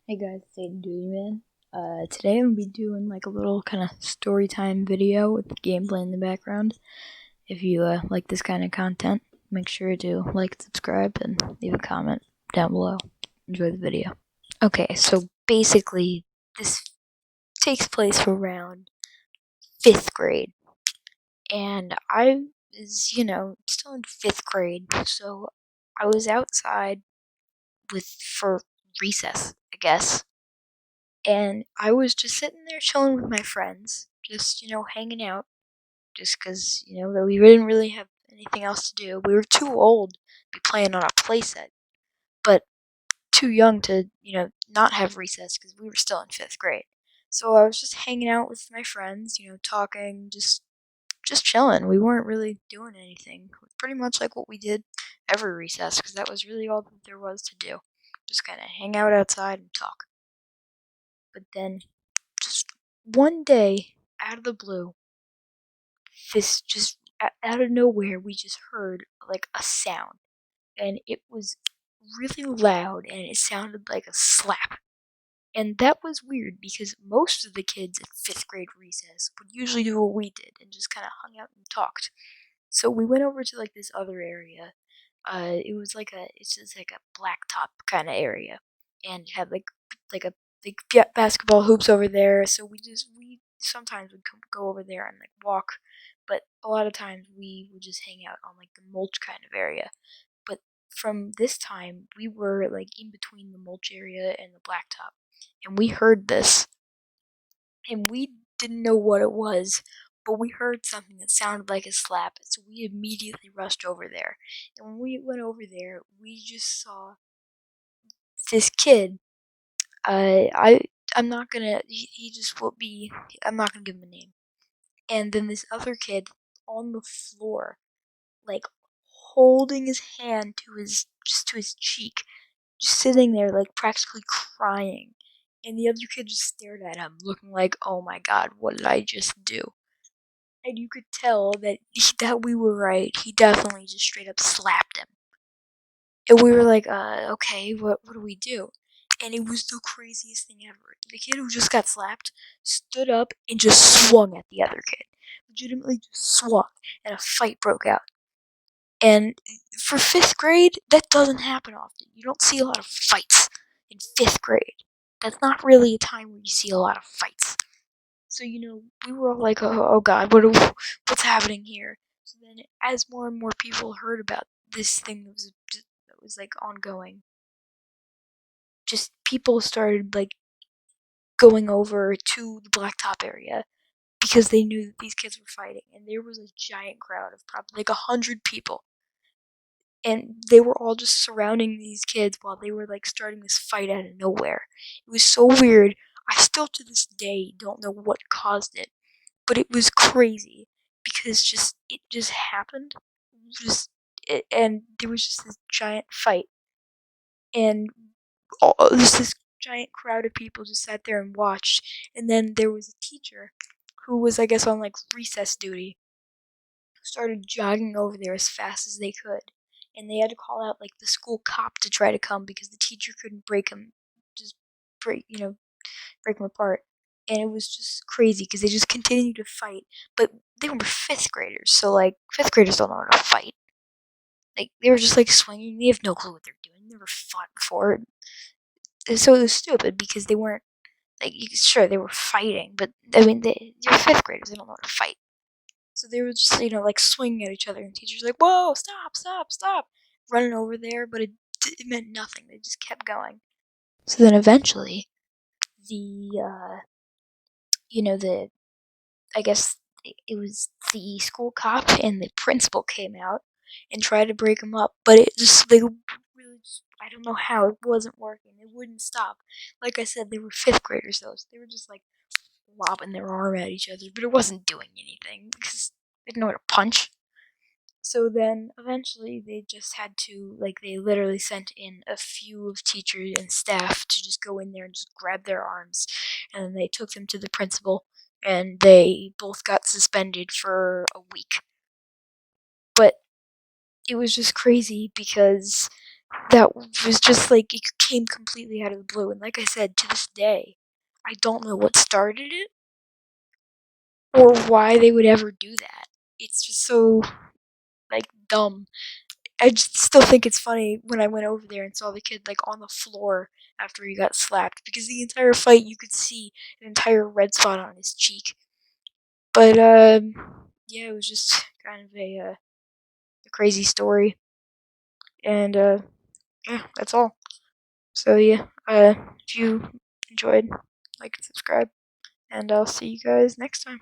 Hey guys, it's Aiden Duty Man. Today I'm gonna be doing like a little kind of story time video with the gameplay in the background. If you like this kind of content, make sure to like, subscribe, and leave a comment down below. Enjoy the video. Okay, so basically, this takes place around 5th grade, and I was, still in 5th grade, so I was outside for recess, I guess. And I was just sitting there chilling with my friends, just, hanging out, just because, that we didn't really have anything else to do. We were too old to be playing on a playset, but too young to, not have recess because we were still in 5th grade. So I was just hanging out with my friends, talking, just chilling. We weren't really doing anything. Pretty much like what we did every recess, because that was really all that there was to do. Just kind of hang out outside and talk. But then just one day, out of the blue, this just out of nowhere, we just heard like a sound, and it was really loud, and it sounded like a slap. And that was weird because most of the kids at 5th grade recess would usually do what we did and just kind of hung out and talked. So we went over to like this other area. It's just like a blacktop kind of area, and had like a basketball hoops over there. So we sometimes would go over there and like walk, but a lot of times we would just hang out on like the mulch kind of area. But from this time, we were like in between the mulch area and the blacktop, and we heard this, and we didn't know what it was, but we heard something that sounded like a slap, so we immediately rushed over there. And when we went over there, we just saw this kid. I I'm not gonna. He just will be. I'm not gonna give him a name. And then this other kid on the floor, like holding his hand to his cheek, just sitting there like practically crying. And the other kid just stared at him, looking like, "Oh my God, what did I just do?" And you could tell that we were right. He definitely just straight up slapped him. And we were like, okay, what do we do? And it was the craziest thing ever. The kid who just got slapped stood up and just swung at the other kid. Legitimately just swung, and a fight broke out. And for 5th grade, that doesn't happen often. You don't see a lot of fights in 5th grade. That's not really a time where you see a lot of fights. So we were all like, "Oh God, what's happening here?" So then, as more and more people heard about this thing that was like ongoing, just people started like going over to the blacktop area because they knew that these kids were fighting, and there was a giant crowd of probably like 100 people, and they were all just surrounding these kids while they were like starting this fight out of nowhere. It was so weird. I still to this day don't know what caused it, but it was crazy because just it just happened. And there was just this giant fight, and just this giant crowd of people just sat there and watched. And then there was a teacher who was, I guess, on like recess duty, who started jogging over there as fast as they could, and they had to call out like the school cop to try to come because the teacher couldn't break him, just break them apart. And it was just crazy because they just continued to fight. But they were 5th graders, so like 5th graders don't know how to fight. Like they were just like swinging. They have no clue what they're doing. They never fought before, and so it was stupid because they weren't like sure they were fighting, but I mean they're 5th graders. They don't know how to fight. So they were just like swinging at each other, and the teachers like, "Whoa, stop, stop, stop!" Running over there, but it meant nothing. They just kept going. So then eventually, the the I guess it was the school cop and the principal came out and tried to break them up, but it just they really just I don't know how it wasn't working. It wouldn't stop. Like I said, they were 5th graders, though, so they were just like lobbing their arm at each other, but it wasn't doing anything because they didn't know how to punch. So then eventually they just had to they literally sent in a few of teachers and staff to just go in there and just grab their arms, and then they took them to the principal, and they both got suspended for a week. But it was just crazy because that was just like it came completely out of the blue. And like I said, to this day, I don't know what started it or why they would ever do that. It's just so like dumb. I just still think it's funny when I went over there and saw the kid like on the floor after he got slapped because the entire fight you could see an entire red spot on his cheek. But yeah, it was just kind of a crazy story, and yeah, that's all. So yeah, if you enjoyed, like and subscribe, and I'll see you guys next time.